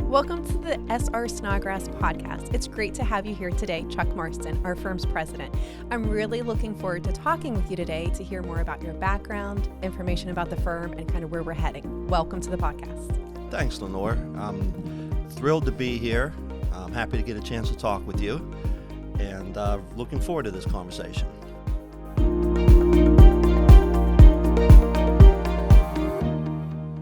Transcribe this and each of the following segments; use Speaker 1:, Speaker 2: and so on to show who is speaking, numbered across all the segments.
Speaker 1: Welcome to the SR Snodgrass podcast. It's great to have you here today, Chuck Marston, our firm's president. I'm really looking forward to talking with you today to hear more about your background, information about the firm, and kind of where we're heading. Welcome to the podcast.
Speaker 2: Thanks, Lenore. I'm thrilled to be here. I'm happy to get a chance to talk with you, and looking forward to this conversation.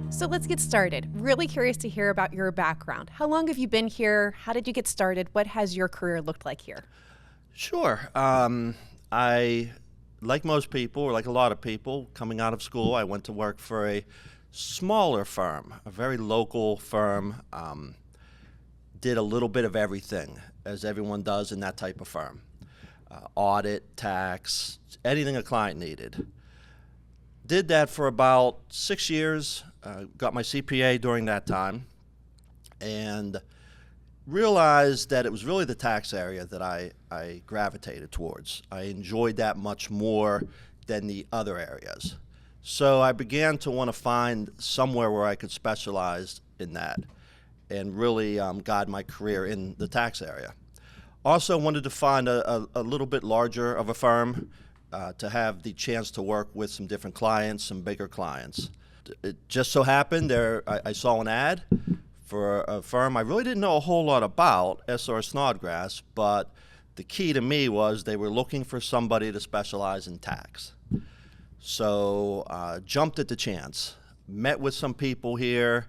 Speaker 1: So let's get started. Really curious to hear about your background. How long have you been here? How did you get started? What has your career looked like here?
Speaker 2: Sure. I, like most people, or like a lot of people, coming out of school, I went to work for a smaller firm, a very local firm. Did a little bit of everything, as everyone does in that type of firm. Audit, tax, anything a client needed. Did that for about 6 years. Got my CPA during that time, and realized that it was really the tax area that I gravitated towards. I enjoyed that much more than the other areas. So I began to want to find somewhere where I could specialize in that and really guide my career in the tax area. Also wanted to find a little bit larger of a firm to have the chance to work with some different clients, some bigger clients. It just so happened I saw an ad for a firm I really didn't know a whole lot about, SR Snodgrass, but the key to me was they were looking for somebody to specialize in tax. So jumped at the chance, met with some people here,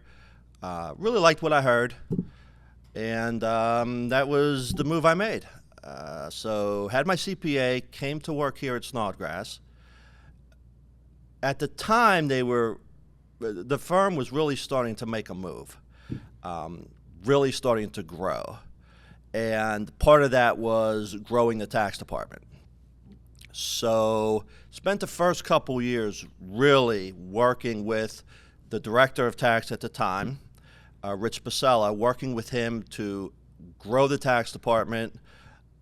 Speaker 2: really liked what I heard, and that was the move I made. So had my CPA, came to work here at Snodgrass. At the time, the firm was really starting to make a move, really starting to grow. And part of that was growing the tax department. So spent the first couple years really working with the director of tax at the time, Rich Pasella, working with him to grow the tax department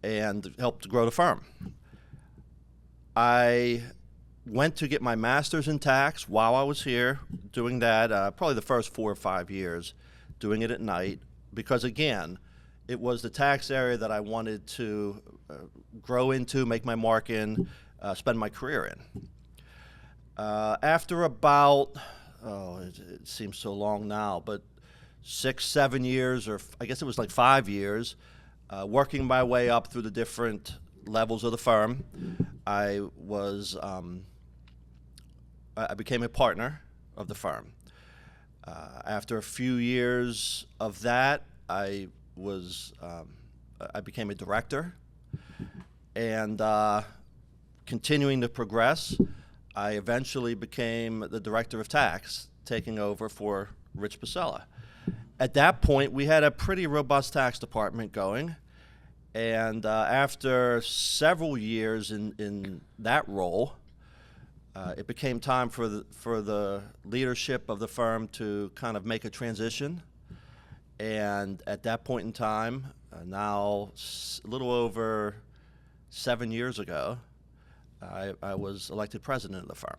Speaker 2: and help to grow the firm. I went to get my master's in tax while I was here doing that, probably the first 4 or 5 years, doing it at night, because again, it was the tax area that I wanted to grow into, make my mark in, spend my career in. After about, it seems so long now, but 6, 7 years, or I guess it was like 5 years, working my way up through the different levels of the firm, I became a partner of the firm. After a few years of that, I became a director, and continuing to progress, I eventually became the director of tax, taking over for Rich Pasella. At that point, we had a pretty robust tax department going, and after several years in that role, it became time for the leadership of the firm to kind of make a transition. And at that point in time, now a little over 7 years ago, I was elected president of the firm.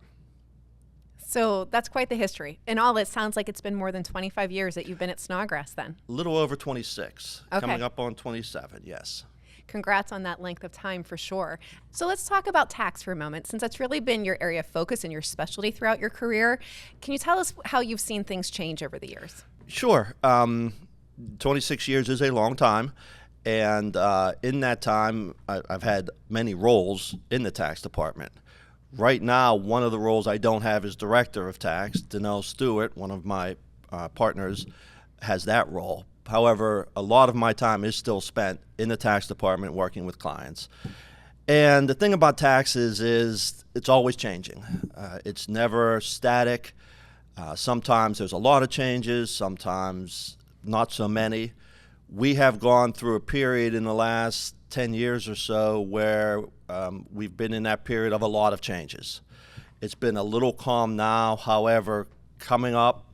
Speaker 1: So that's quite the history. In all, it sounds like it's been more than 25 years that you've been at Snodgrass then.
Speaker 2: A little over 26,
Speaker 1: okay.
Speaker 2: Coming up on 27, yes.
Speaker 1: Congrats on that length of time for sure. So let's talk about tax for a moment, since that's really been your area of focus and your specialty throughout your career. Can you tell us how you've seen things change over the years?
Speaker 2: Sure. 26 years is a long time, and in that time, I've had many roles in the tax department. Right now, one of the roles I don't have is director of tax. Danelle Stewart, one of my partners, has that role. However, a lot of my time is still spent in the tax department working with clients. And the thing about taxes is it's always changing. It's never static. Sometimes there's a lot of changes, sometimes not so many. We have gone through a period in the last 10 years or so where we've been in that period of a lot of changes. It's been a little calm now. However, coming up,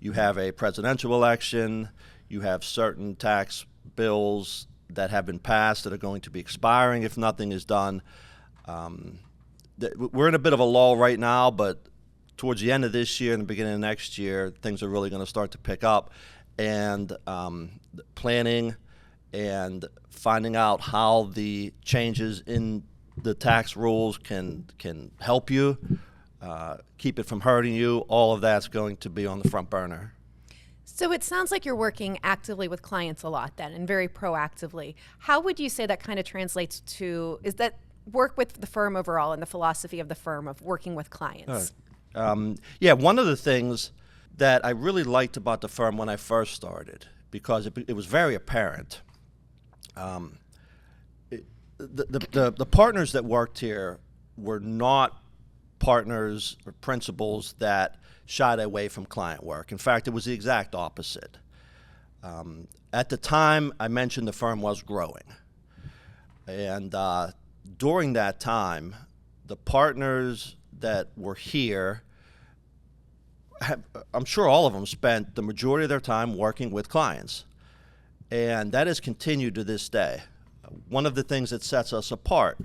Speaker 2: you have a presidential election. You have certain tax bills that have been passed that are going to be expiring if nothing is done. We're in a bit of a lull right now, but towards the end of this year and the beginning of next year, things are really going to start to pick up. and planning and finding out how the changes in the tax rules can help you, keep it from hurting you. All of that's going to be on the front burner.
Speaker 1: So it sounds like you're working actively with clients a lot then, and very proactively. How would you say that kind of translates to, is that work with the firm overall and the philosophy of the firm of working with clients?
Speaker 2: Yeah, one of the things that I really liked about the firm when I first started, because it was very apparent, the partners that worked here were not partners or principals that shied away from client work. In fact, it was the exact opposite. At the time, I mentioned the firm was growing. And during that time, the partners that were here, I'm sure all of them spent the majority of their time working with clients. And that has continued to this day. One of the things that sets us apart,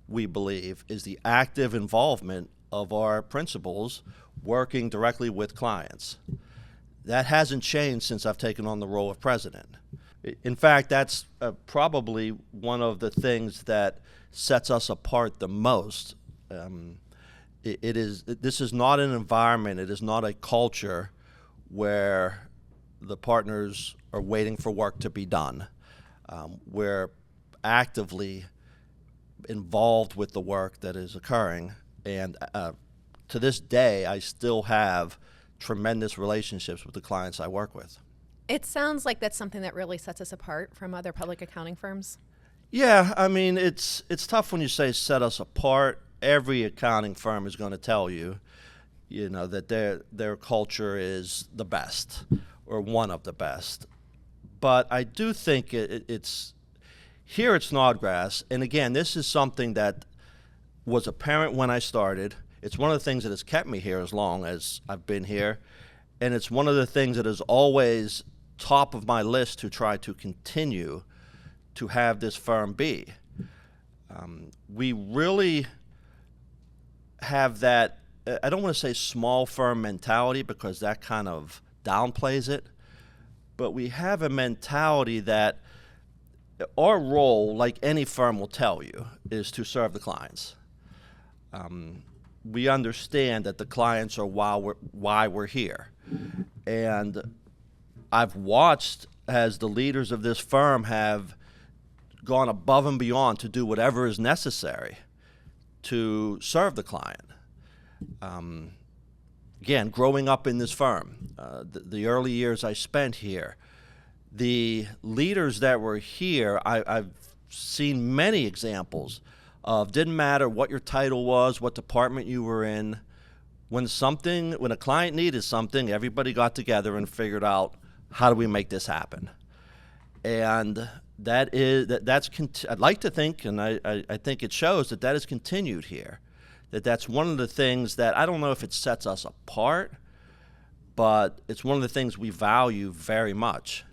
Speaker 2: we believe, is the active involvement of our principals working directly with clients. That hasn't changed since I've taken on the role of president. In fact, that's probably one of the things that sets us apart the most. This is not an environment, it is not a culture where the partners are waiting for work to be done. We're actively involved with the work that is occurring, and to this day, I still have tremendous relationships with the clients I work with.
Speaker 1: It sounds like that's something that really sets us apart from other public accounting firms.
Speaker 2: Yeah, I mean, it's tough when you say set us apart. Every accounting firm is going to tell you, that their culture is the best or one of the best. But I do think it's here at Snodgrass, and again, this is something that was apparent when I started. It's one of the things that has kept me here as long as I've been here, and it's one of the things that is always top of my list to try to continue to have this firm be. We really have that, I don't want to say small firm mentality because that kind of downplays it, but we have a mentality that our role, like any firm will tell you, is to serve the clients. We understand that the clients are why we're here. And I've watched as the leaders of this firm have gone above and beyond to do whatever is necessary to serve the client. Again, growing up in this firm, the early years I spent here, the leaders that were here, I've seen many examples of, didn't matter what your title was, what department you were in, when a client needed something, everybody got together and figured out, how do we make this happen? And I'd like to think, and I think it shows that is continued here. That's one of the things that, I don't know if it sets us apart, but it's one of the things we value very much.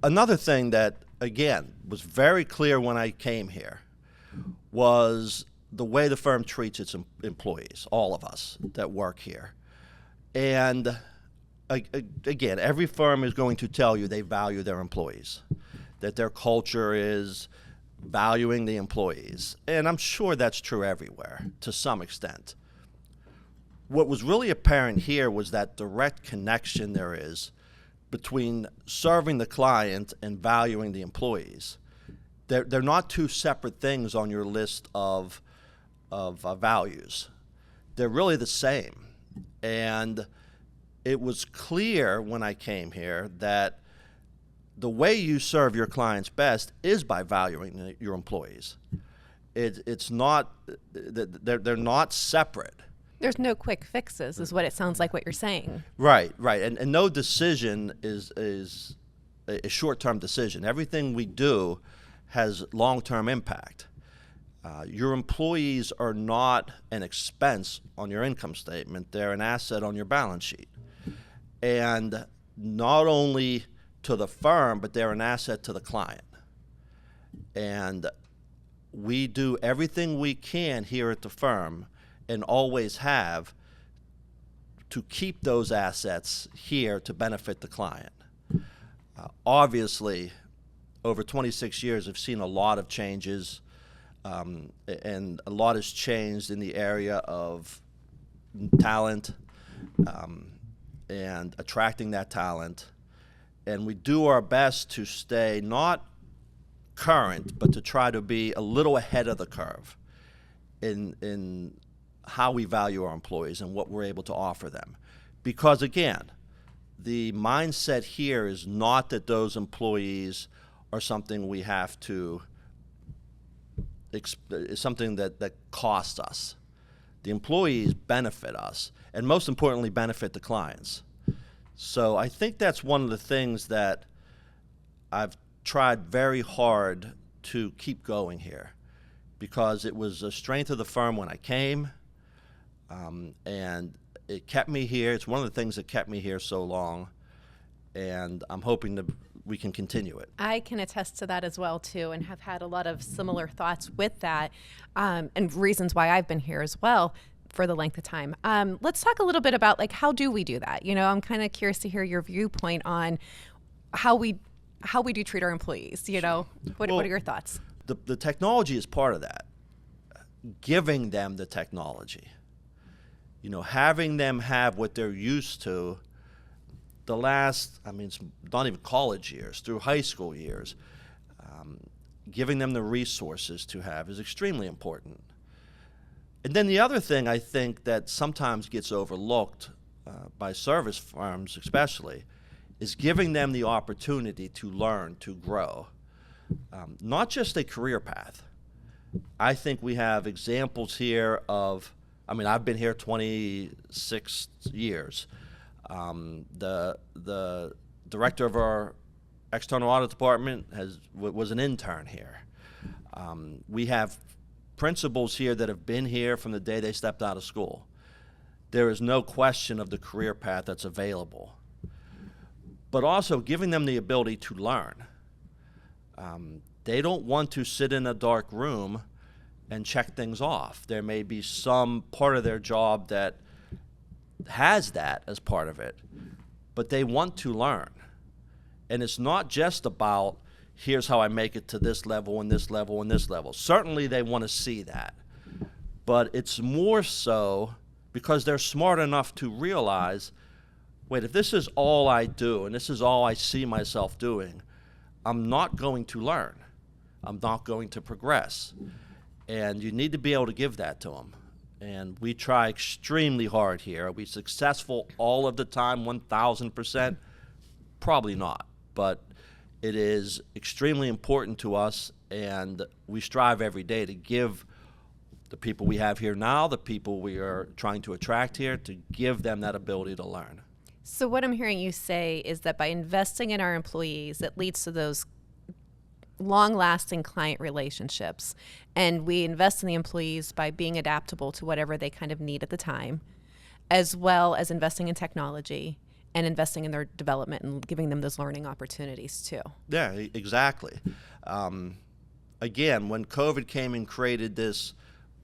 Speaker 2: Another thing that, again, was very clear when I came here was the way the firm treats its employees, all of us that work here. And again, every firm is going to tell you they value their employees, that their culture is valuing the employees. And I'm sure that's true everywhere to some extent. What was really apparent here was that direct connection there is between serving the client and valuing the employees. They're not two separate things on your list of values. They're really the same. And it was clear when I came here that the way you serve your clients best is by valuing your employees. It's not, they're not separate.
Speaker 1: There's no quick fixes, is what it sounds like what you're saying.
Speaker 2: Right. And no decision is a short-term decision. Everything we do has long-term impact. Your employees are not an expense on your income statement. They're an asset on your balance sheet. And not only to the firm, but they're an asset to the client. And we do everything we can here at the firm, and always have, to keep those assets here to benefit the client. Obviously, over 26 years, I've seen a lot of changes, and a lot has changed in the area of talent and attracting that talent. And we do our best to stay not current, but to try to be a little ahead of the curve in how we value our employees and what we're able to offer them. Because again, the mindset here is not that those employees are something we have to, is something that costs us. The employees benefit us, and most importantly, benefit the clients. So I think that's one of the things that I've tried very hard to keep going here, because it was a strength of the firm when I came, and it kept me here. It's one of the things that kept me here so long, and I'm hoping that we can continue it.
Speaker 1: I can attest to that as well, too, and have had a lot of similar thoughts with that, and reasons why I've been here as well for the length of time. Let's talk a little bit about, like, how do we do that? You know, I'm kind of curious to hear your viewpoint on how we do treat our employees. You know, what are your thoughts?
Speaker 2: The technology is part of that. Giving them the technology, you know, having them have what they're used to the last, I mean, it's not even college years, through high school years, giving them the resources to have is extremely important. And then the other thing I think that sometimes gets overlooked by service firms especially is giving them the opportunity to learn, to grow, not just a career path. I think we have examples here of, I mean, I've been here 26 years. The director of our external audit department was an intern here. We have principals here that have been here from the day they stepped out of school. There is no question of the career path that's available, but also giving them the ability to learn. They don't want to sit in a dark room and check things off. There may be some part of their job that has that as part of it, but they want to learn. And it's not just about, here's how I make it to this level and this level and this level. Certainly they want to see that, but it's more so because they're smart enough to realize, wait, if this is all I do and this is all I see myself doing, I'm not going to learn. I'm not going to progress. And you need to be able to give that to them. And we try extremely hard here. Are we successful all of the time, 1,000%? Probably not. But it is extremely important to us, and we strive every day to give the people we have here now, the people we are trying to attract here, to give them that ability to learn.
Speaker 1: So what I'm hearing you say is that by investing in our employees, it leads to those long-lasting client relationships. And we invest in the employees by being adaptable to whatever they kind of need at the time, as well as investing in technology and investing in their development and giving them those learning opportunities too.
Speaker 2: Yeah, exactly. Again, when COVID came and created this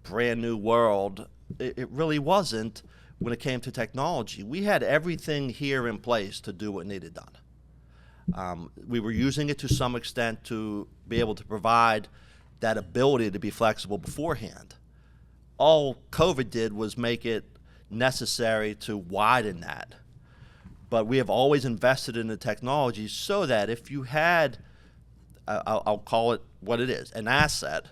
Speaker 2: brand new world, it really wasn't when it came to technology. We had everything here in place to do what needed done. We were using it to some extent to be able to provide that ability to be flexible beforehand. All COVID did was make it necessary to widen that. But we have always invested in the technology so that if you had, I'll call it what it is, an asset,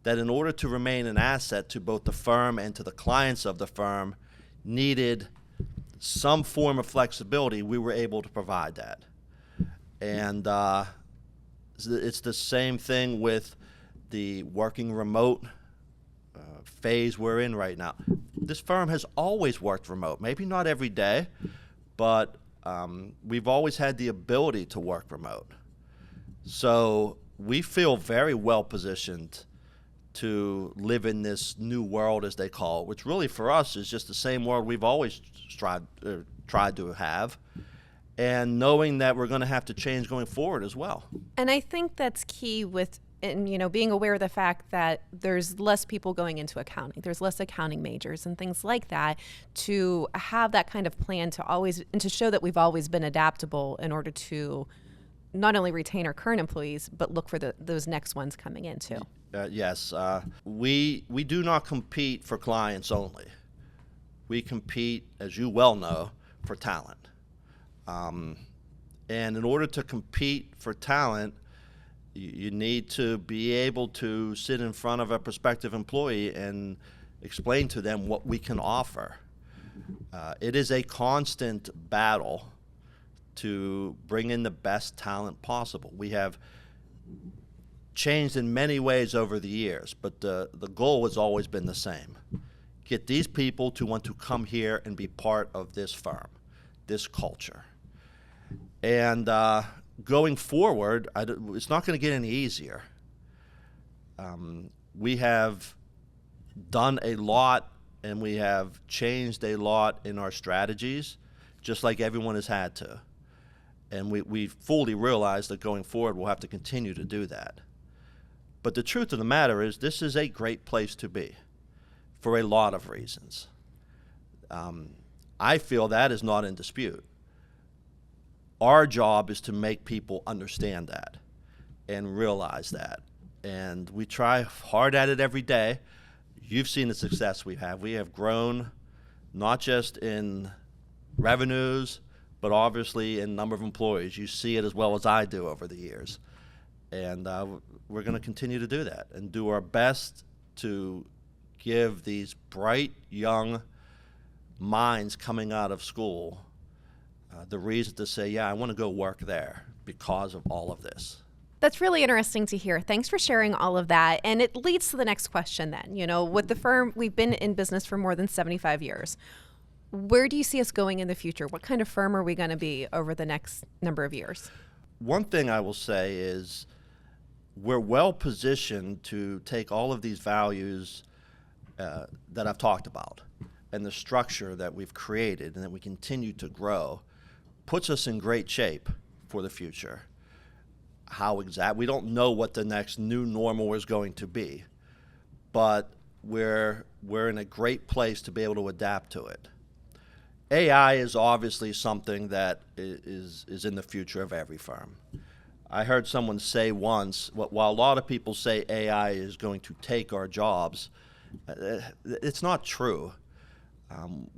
Speaker 2: that in order to remain an asset to both the firm and to the clients of the firm needed some form of flexibility, we were able to provide that. And it's the same thing with the working remote phase we're in right now. This firm has always worked remote, maybe not every day, but we've always had the ability to work remote. So we feel very well positioned to live in this new world, as they call it, which really for us is just the same world we've always tried to have. And knowing that we're going to have to change going forward as well. And
Speaker 1: I think that's key with, and you know, being aware of the fact that there's less people going into accounting, there's less accounting majors and things like that, to have that kind of plan to always, and to show that we've always been adaptable in order to not only retain our current employees, but look for those next ones coming in too.
Speaker 2: Yes, we do not compete for clients only. We compete, as you well know, for talent. And in order to compete for talent, you need to be able to sit in front of a prospective employee and explain to them what we can offer. It is a constant battle to bring in the best talent possible. We have changed in many ways over the years, but the goal has always been the same. Get these people to want to come here and be part of this firm, this culture. And going forward, it's not going to get any easier. We have done a lot and we have changed a lot in our strategies, just like everyone has had to. And we fully realize that going forward we'll have to continue to do that. But the truth of the matter is this is a great place to be for a lot of reasons. I feel that is not in dispute. Our job is to make people understand that and realize that. And we try hard at it every day. You've seen the success we have. We have grown not just in revenues, but obviously in number of employees. You see it as well as I do over the years. And we're going to continue to do that and do our best to give these bright, young minds coming out of school the reason to say, yeah, I want to go work there because of all of this.
Speaker 1: That's really interesting to hear. Thanks for sharing all of that. And it leads to the next question then. You know, with the firm, we've been in business for more than 75 years. Where do you see us going in the future? What kind of firm are we going to be over the next number of years?
Speaker 2: One thing I will say is we're well positioned to take all of these values that I've talked about and the structure that we've created and that we continue to grow puts us in great shape for the future. We don't know what the next new normal is going to be, but we're in a great place to be able to adapt to it. AI is obviously something that is in the future of every firm. I heard someone say once, while a lot of people say AI is going to take our jobs, it's not true.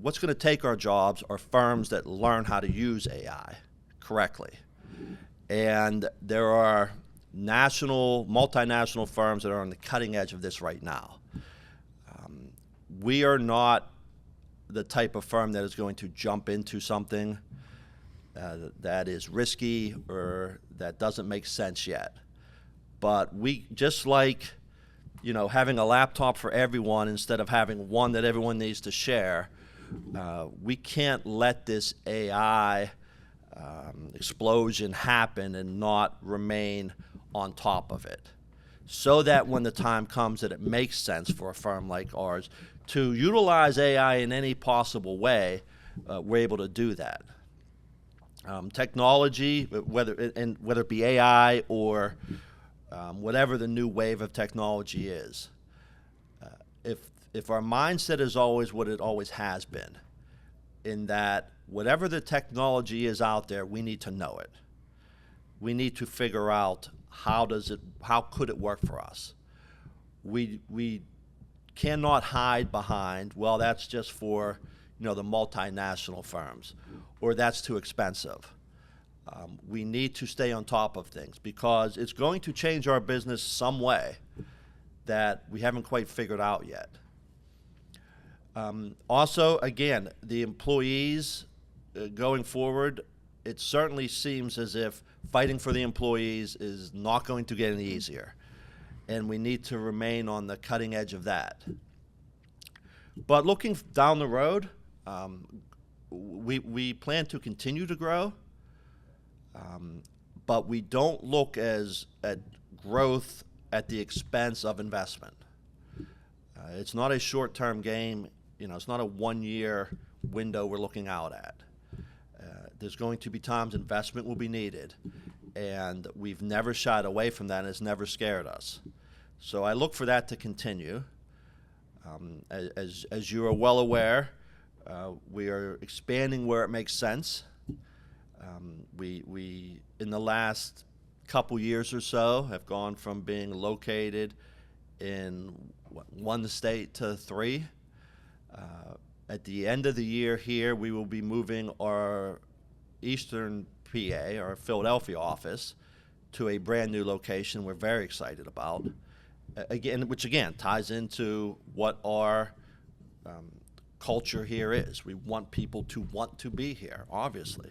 Speaker 2: What's going to take our jobs are firms that learn how to use AI correctly. And there are multinational firms that are on the cutting edge of this right now. We are not the type of firm that is going to jump into something that is risky or that doesn't make sense yet. But we, just like, having a laptop for everyone instead of having one that everyone needs to share, we can't let this AI explosion happen and not remain on top of it, so that when the time comes that it makes sense for a firm like ours to utilize AI in any possible way, we're able to do that. Technology, whether it be AI or whatever the new wave of technology is, if our mindset is always what it always has been, in that whatever the technology is out there, we need to know it. We need to figure out how could it work for us. We cannot hide behind, well, that's just for the multinational firms, or that's too expensive. We need to stay on top of things because it's going to change our business some way that we haven't quite figured out yet. Also, again, the employees going forward, it certainly seems as if fighting for the employees is not going to get any easier, and we need to remain on the cutting edge of that. But looking down the road, we plan to continue to grow, but we don't look at growth at the expense of investment. It's not a short-term game. It's not a one-year window we're looking out at. There's going to be times investment will be needed, and we've never shied away from that, and it's never scared us. So I look for that to continue. As you are well aware, we are expanding where it makes sense. We in the last couple years or so have gone from being located in one state to three. At the end of the year here, we will be moving our Eastern PA, our Philadelphia office, to a brand new location we're very excited about. Which ties into what our culture here is. We want people to want to be here, obviously.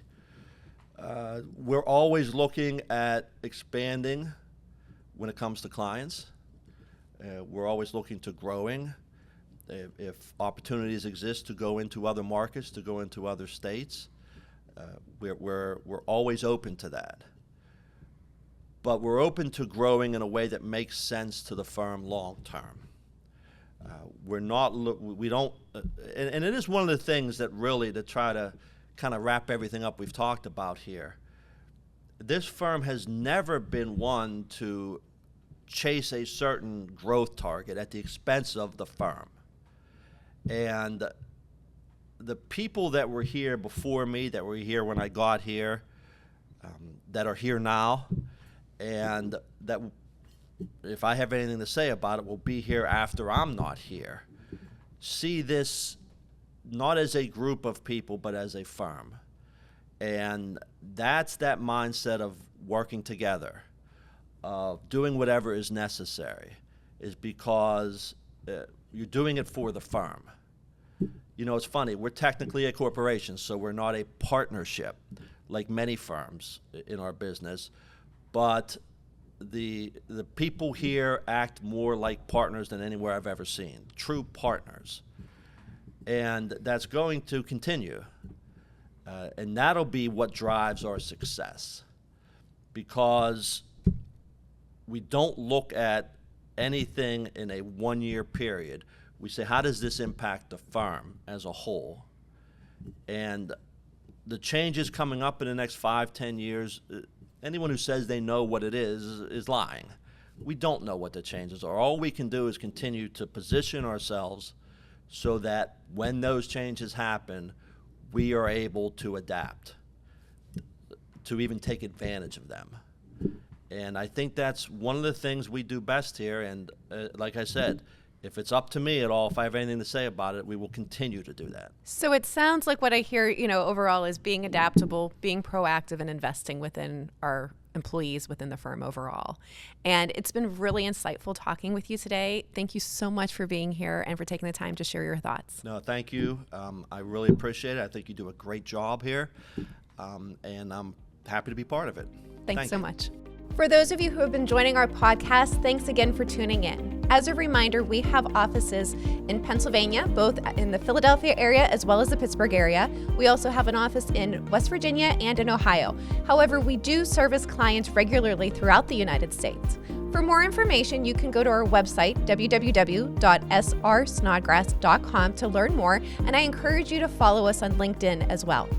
Speaker 2: We're always looking at expanding when it comes to clients. We're always looking to growing. If opportunities exist to go into other markets, to go into other states, we're always open to that. But we're open to growing in a way that makes sense to the firm long term. And it is one of the things that really, to try to kind of wrap everything up we've talked about here, this firm has never been one to chase a certain growth target at the expense of the firm. And the people that were here before me, that were here when I got here, that are here now, and that, if I have anything to say about it, will be here after I'm not here, see this not as a group of people, but as a firm. And that's that mindset of working together, of doing whatever is necessary, is because you're doing it for the firm. You know, it's funny, we're technically a corporation, so we're not a partnership like many firms in our business, but the people here act more like partners than anywhere I've ever seen, true partners. And that's going to continue. And that'll be what drives our success, because we don't look at anything in a one-year period. We say, how does this impact the firm as a whole? And the changes coming up in the next 5-10 years, anyone who says they know what it is lying. We don't know what the changes are. All we can do is continue to position ourselves so that when those changes happen, we are able to adapt, to even take advantage of them. And I think that's one of the things we do best here. And like I said, if it's up to me at all, if I have anything to say about it, we will continue to do that.
Speaker 1: So it sounds like what I hear, overall is being adaptable, being proactive, and investing within our employees within the firm overall. And it's been really insightful talking with you today. Thank you so much for being here and for taking the time to share your thoughts.
Speaker 2: No, thank you. I really appreciate it. I think you do a great job here, and I'm happy to be part of it.
Speaker 1: Thanks so much. For those of you who have been joining our podcast, thanks again for tuning in. As a reminder, we have offices in Pennsylvania, both in the Philadelphia area as well as the Pittsburgh area. We also have an office in West Virginia and in Ohio. However, we do service clients regularly throughout the United States. For more information, you can go to our website, www.srsnodgrass.com, to learn more, and I encourage you to follow us on LinkedIn as well.